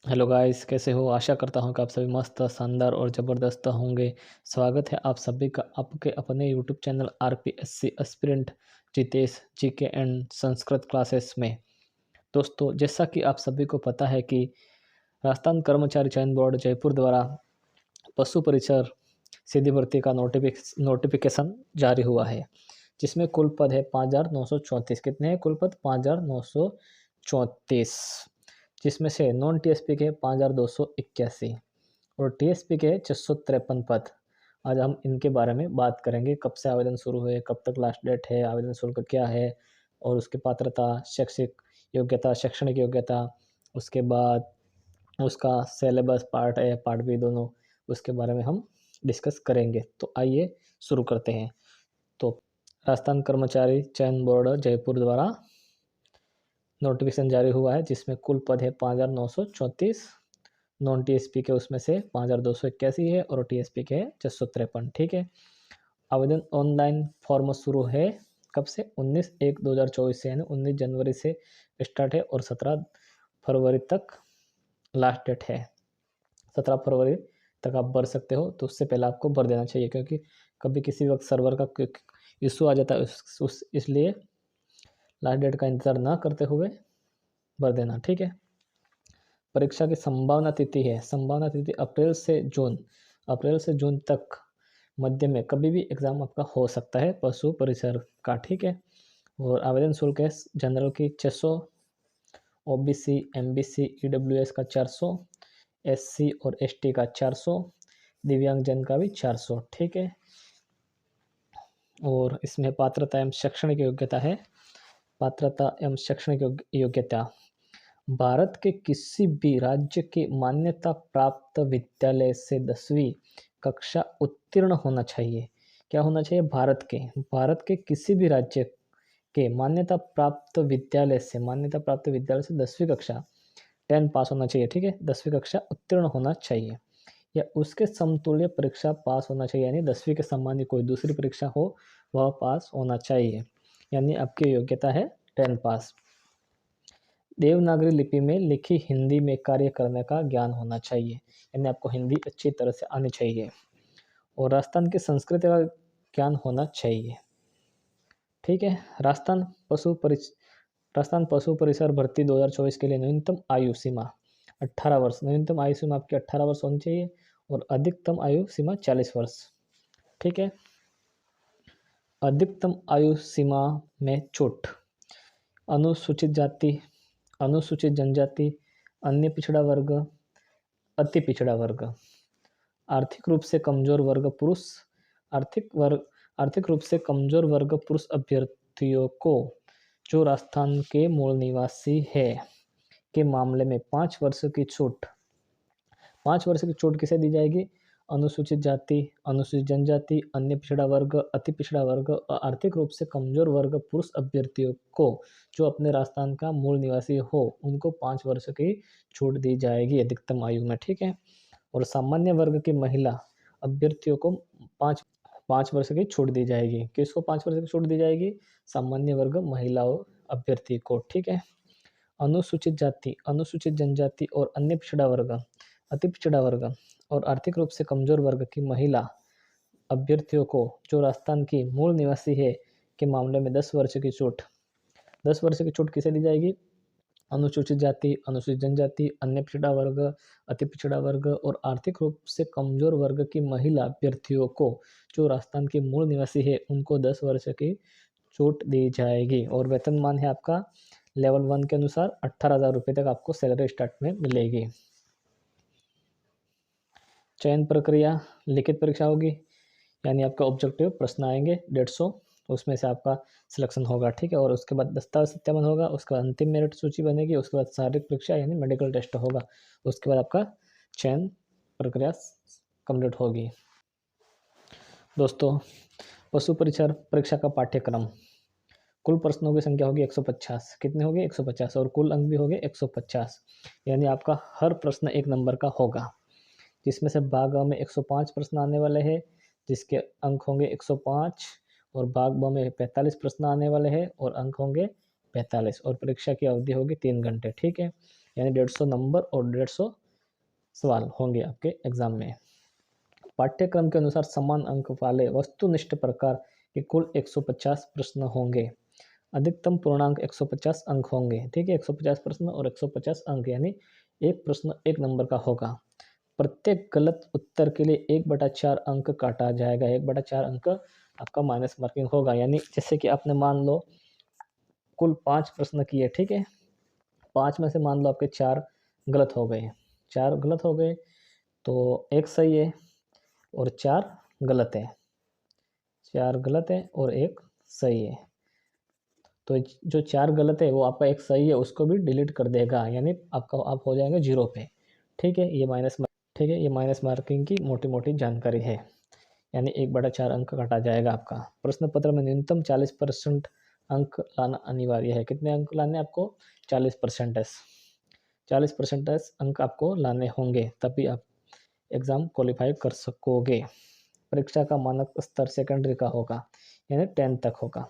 Hello guys, कैसे हो? आशा करता हूँ कि आप सभी मस्त, शानदार और ज़बरदस्त होंगे। स्वागत है आप सभी का आपके अपने YouTube channel RPSC aspirant Jitesh GK and Sanskrit classes में। दोस्तों, जैसा कि आप सभी को पता है कि राजस्थान कर्मचारी चयन बोर्ड जयपुर द्वारा पशु परिचर सीधी भर्ती का नोटिफिकेशन जारी हुआ है, जिसमें कुल पद है 5,934। कितने हैं कुल पद? 5,934, जिसमें से नॉन टीएसपी के 5,281 और टीएसपी के 653 पद। आज हम इनके बारे में बात करेंगे। कब से आवेदन शुरू हुए, कब तक लास्ट डेट है, आवेदन शुल्क क्या है और उसकी पात्रता, शैक्षिक योग्यता, शैक्षणिक योग्यता, उसके बाद उसका syllabus part A part B दोनों, उसके बारे में हम डिस्कस करेंगे। तो आइए शुरू करते हैं। तो राजस्थान कर्मचारी चयन बोर्ड जयपुर द्वारा नोटिफिकेशन जारी हुआ है, जिसमें कुल पद है 5,934। नॉन टीएसपी के उसमें से 5,281 है और टीएसपी के 653। ठीक है। आवेदन ऑनलाइन फॉर्म शुरू है कब से? 19/1/2024 से, यानी 19 जनवरी से स्टार्ट है और 17 फरवरी तक लास्ट डेट है। 17 फरवरी तक आप भर सकते हो, तो उससे पहले आपको भर देना चाहिए, क्योंकि कभी किसी वक्त सर्वर का इशू आ जाता है, इसलिए लास्ट डेट का इंतज़ार ना करते हुए भर देना। ठीक है। परीक्षा की संभावना तिथि है, संभावना तिथि अप्रैल से जून तक मध्य में कभी भी एग्ज़ाम आपका हो सकता है पशु परिसर का। ठीक है। और आवेदन शुल्क है जनरल की 600, ओबीसी एमबीसी ईडब्ल्यूएस का 400, एससी और एसटी का 400, दिव्यांगजन का भी 400। ठीक है। और इसमें पात्रता एवं शैक्षणिक योग्यता है। पात्रता एवं शैक्षणिक योग्यता भारत के किसी भी राज्य के मान्यता प्राप्त विद्यालय से 10वीं कक्षा उत्तीर्ण होना चाहिए। क्या होना चाहिए? भारत के किसी भी राज्य के मान्यता प्राप्त विद्यालय से 10वीं कक्षा 10 पास होना चाहिए। ठीक है। 10वीं कक्षा उत्तीर्ण होना चाहिए या उसके समतुल्य परीक्षा पास होना चाहिए, यानी 10वीं के सम्मानी कोई दूसरी परीक्षा हो वह पास होना चाहिए, यानी आपकी योग्यता है 10 पास। देवनागरी लिपि में लिखी हिंदी में कार्य करने का ज्ञान होना चाहिए, यानी आपको हिंदी अच्छी तरह से आनी चाहिए। और राजस्थान की संस्कृति का ज्ञान होना चाहिए। ठीक है। राजस्थान पशु परिसर भर्ती 2024 के लिए न्यूनतम आयु सीमा 18 वर्ष, न्यूनतम आयु सीमा आपकी 18 वर्ष होनी चाहिए और अधिकतम आयु सीमा 40 वर्ष। ठीक है। अधिकतम आयु सीमा में छूट अनुसूचित जाति, अनुसूचित जनजाति, अन्य पिछड़ा वर्ग, अति पिछड़ा वर्ग, आर्थिक रूप से कमजोर वर्ग पुरुष, आर्थिक रूप से कमजोर वर्ग पुरुष अभ्यर्थियों को जो राजस्थान के मूल निवासी है के मामले में 5 वर्ष की छूट। 5 वर्ष की छूट किसे दी जाएगी? अनुसूचित जाति, अनुसूचित जनजाति, अन्य पिछड़ा वर्ग, अति पिछड़ा वर्ग और आर्थिक रूप से कमजोर वर्ग पुरुष अभ्यर्थियों को जो अपने राजस्थान का मूल निवासी हो उनको 5 वर्ष की छूट दी जाएगी अधिकतम आयु में। ठीक है। और सामान्य वर्ग की महिला अभ्यर्थियों को 5 वर्ष की छूट दी जाएगी। किसको 5 वर्ष की छूट दी जाएगी? सामान्य वर्ग महिलाओं अभ्यर्थी को। ठीक है। अनुसूचित जाति, अनुसूचित जनजाति और अन्य पिछड़ा वर्ग, अति पिछड़ा वर्ग और आर्थिक रूप से कमजोर वर्ग की महिला अभ्यर्थियों को जो राजस्थान की मूल निवासी है के मामले में 10 वर्ष की छूट। 10 वर्ष की छूट किसे दी जाएगी? अनुसूचित जाति, अनुसूचित जनजाति, अन्य पिछड़ा वर्ग, अति पिछड़ा वर्ग और आर्थिक रूप से कमजोर वर्ग की महिला अभ्यर्थियों को जो राजस्थान के मूल निवासी है उनको 10 वर्ष की छूट दी जाएगी। और वेतनमान है आपका लेवल 1 के अनुसार 18,000 रुपये तक आपको सैलरी स्टार्ट में मिलेगी। चयन प्रक्रिया लिखित परीक्षा होगी, यानी आपका ऑब्जेक्टिव प्रश्न आएंगे 150, उसमें से आपका सिलेक्शन होगा। ठीक है। और उसके बाद दस्तावेज सत्यापन होगा, उसके बाद अंतिम मेरिट सूची बनेगी, उसके बाद शारीरिक परीक्षा यानी मेडिकल टेस्ट होगा, उसके बाद आपका चयन प्रक्रिया कंप्लीट होगी। दोस्तों, पशु परिचर परीक्षा का पाठ्यक्रम, कुल प्रश्नों की संख्या होगी 150। कितने होगी? 150। और कुल अंक भी होंगे 150, यानी आपका हर प्रश्न 1 नंबर का होगा, जिसमें से भाग अ में 105 प्रश्न आने वाले हैं, जिसके अंक होंगे 105, और भाग ब में 45 प्रश्न आने वाले हैं और अंक होंगे 45, और परीक्षा की अवधि होगी 3 घंटे। ठीक है। यानी 150 नंबर और 150 सवाल होंगे आपके एग्जाम में। पाठ्यक्रम के अनुसार समान अंक वाले वस्तुनिष्ठ प्रकार के कुल 150 प्रश्न होंगे। अधिकतम पूर्णांक 150 अंक होंगे। ठीक है, 150 प्रश्न और 150 अंक, यानी एक प्रश्न 1 नंबर का होगा। प्रत्येक गलत उत्तर के लिए 1/4 अंक काटा जाएगा। 1/4 अंक आपका माइनस मार्किंग होगा। यानी जैसे कि आपने मान लो कुल 5 प्रश्न किए, ठीक है, 5 में से मान लो आपके 4 गलत हो गए, 4 गलत हो गए तो एक सही है और 4 गलत है, 4 गलत है और एक सही है। तो जो 4 गलत है वो आपका एक सही है उसको भी डिलीट कर देगा, यानी आपका आप हो जाएंगे 0 पे। ठीक है, ये माइनस मार्किंग की मोटी मोटी जानकारी है। यानी 1/4 अंक काटा जाएगा आपका। प्रश्न पत्र में न्यूनतम 40% अंक लाना अनिवार्य है। कितने अंक लाने आपको? 40%। 40% अंक आपको लाने होंगे, तभी आप एग्ज़ाम क्वालिफाई कर सकोगे। परीक्षा का मानक स्तर सेकेंडरी का होगा, यानी 10 तक होगा।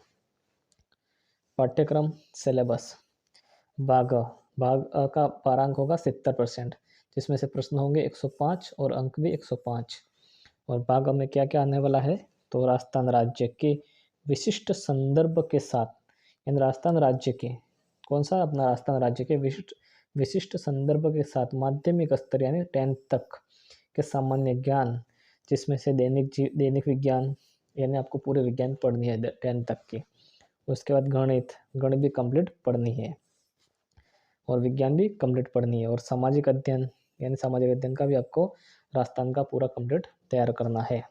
पाठ्यक्रम सिलेबस भाग भाग अ का पारांक होगा 70%, जिसमें से प्रश्न होंगे 105 और अंक भी 105। और भाग में क्या क्या आने वाला है? तो राजस्थान राज्य के विशिष्ट संदर्भ के साथ, यानी राजस्थान राज्य के कौन सा? अपना राजस्थान राज्य के विशिष्ट संदर्भ के साथ माध्यमिक स्तर यानी 10 तक के सामान्य ज्ञान, जिसमें से दैनिक विज्ञान, यानी आपको पूरे विज्ञान पढ़नी है 10 तक की। उसके बाद गणित भी कंप्लीट पढ़नी है और विज्ञान भी कंप्लीट पढ़नी है। और सामाजिक अध्ययन, यानी सामाजिक अध्ययन का भी आपको राजस्थान का पूरा कंप्लीट तैयार करना है।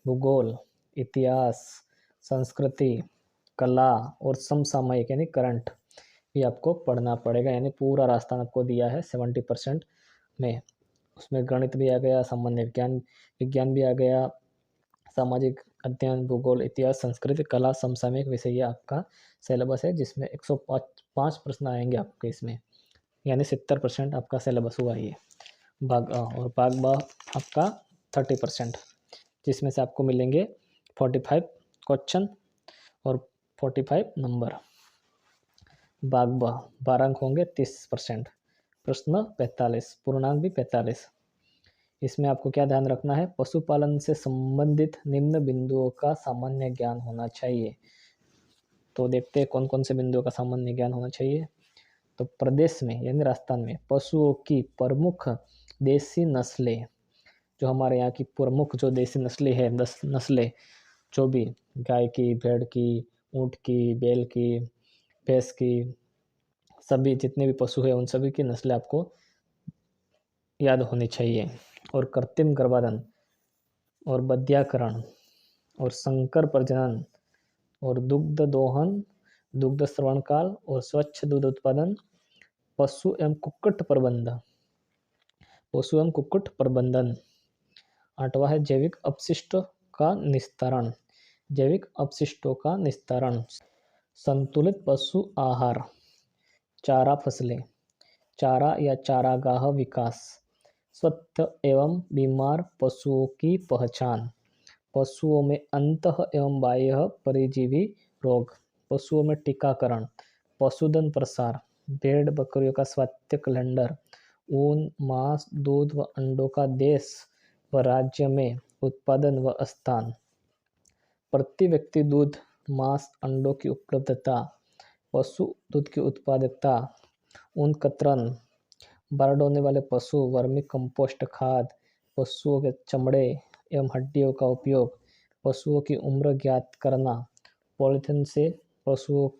भूगोल, इतिहास, संस्कृति, कला और समसामयिक यानी करंट भी आपको पढ़ना पड़ेगा। यानी पूरा राजस्थान आपको दिया है 70% में। उसमें गणित भी आ गया, सामान्य विज्ञान भी आ गया, सामाजिक अध्ययन, भूगोल, इतिहास, संस्कृति, कला, समसामयिक विषय, ये आपका सिलेबस है, जिसमें 105 प्रश्न आएंगे आपके इसमें, यानी 70% आपका सिलेबस हुआ ये। भाग अ और भाग ब आपका 30%, जिसमें से आपको मिलेंगे 45 क्वेश्चन और 45 नंबर। भाग ब 12 अंक होंगे, 30%, प्रश्न 45, पूर्णांक भी 45। इसमें आपको क्या ध्यान रखना है? पशुपालन से संबंधित निम्न बिंदुओं का सामान्य ज्ञान होना चाहिए। तो देखते हैं कौन कौन से बिंदुओं का सामान्य ज्ञान होना चाहिए। तो प्रदेश में यानी राजस्थान में पशुओं की प्रमुख देसी नस्लें, जो हमारे यहाँ की प्रमुख जो देसी नस्लें हैं, 10 नस्लें, जो भी गाय की, भेड़ की, ऊँट की, बैल की, भैंस की, सभी जितने भी पशु हैं उन सभी की नस्लें आपको याद होनी चाहिए। और कृत्रिम गर्भाधान और बध्याकरण और संकर प्रजनन और दुग्ध दोहन, दुग्ध श्रवण काल और स्वच्छ दूध उत्पादन, पशु एवं कुक्कुट प्रबंधन। 8वां है जैविक अपशिष्टों का निस्तारण, जैविक अपशिष्टों का निस्तारण, संतुलित पशु आहार, चारा फसलें, चारा या चारागाह विकास, स्वस्थ एवं बीमार पशुओं की पहचान, पशुओं में अंतः एवं बाह्य परजीवी रोग, पशुओं में टीकाकरण, पशुधन प्रसार, भेड़ बकरियों का स्वास्थ्य कैलेंडर, ऊन, मांस, दूध व अंडों का देश व राज्य में उत्पादन व स्थान, प्रति व्यक्ति दूध, मांस, अंडों की उपलब्धता, पशु दूध की उत्पादकता, ऊन कतरन, बारड होने वाले पशु, वर्मी कंपोस्ट खाद, पशुओं के चमड़े एवं हड्डियों का उपयोग, पशुओं की उम्र ज्ञात करना, पॉलीथीन से पशुओं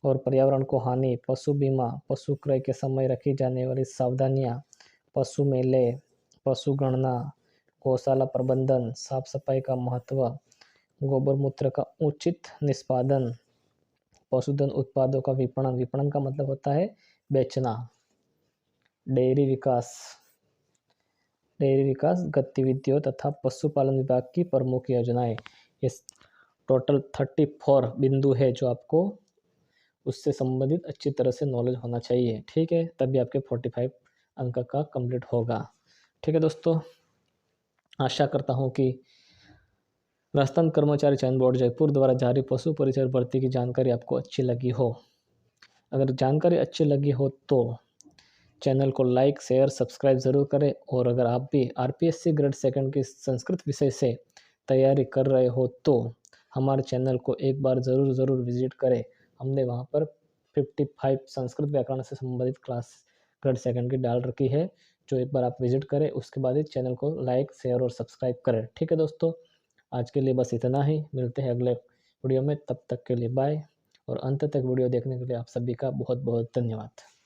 और पर्यावरण को हानि, पशु बीमा, पशु क्रय के समय रखी जाने वाली सावधानियाँ, पशु मेले, पशु गणना, गौशाला प्रबंधन, साफ सफाई का महत्व, गोबर मूत्र का उचित निष्पादन, पशुधन उत्पादों का विपणन, विपणन का मतलब होता है बेचना, डेयरी विकास गतिविधियों तथा पशुपालन विभाग की प्रमुख योजनाएं। ये टोटल 34 बिंदु है जो आपको उससे संबंधित अच्छी तरह से नॉलेज होना चाहिए। ठीक है, तभी आपके 45 अंक का कंप्लीट होगा। ठीक है दोस्तों, आशा करता हूँ कि राजस्थान कर्मचारी चयन बोर्ड जयपुर द्वारा जारी पशु परिचय भर्ती की जानकारी आपको अच्छी लगी हो। अगर जानकारी अच्छी लगी हो तो चैनल को लाइक शेयर सब्सक्राइब ज़रूर करें। और अगर आप भी आरपीएससी ग्रेड सेकंड की संस्कृत विषय से तैयारी कर रहे हो तो हमारे चैनल को एक बार ज़रूर विजिट करें। हमने वहाँ पर 55 संस्कृत व्याकरण से संबंधित क्लास ग्रेड सेकंड की डाल रखी है, जो एक बार आप विजिट करें, उसके बाद ही चैनल को लाइक शेयर और सब्सक्राइब करें। ठीक है दोस्तों, आज के लिए बस इतना ही। मिलते हैं अगले वीडियो में, तब तक के लिए बाय। और अंत तक वीडियो देखने के लिए आप सभी का बहुत बहुत धन्यवाद।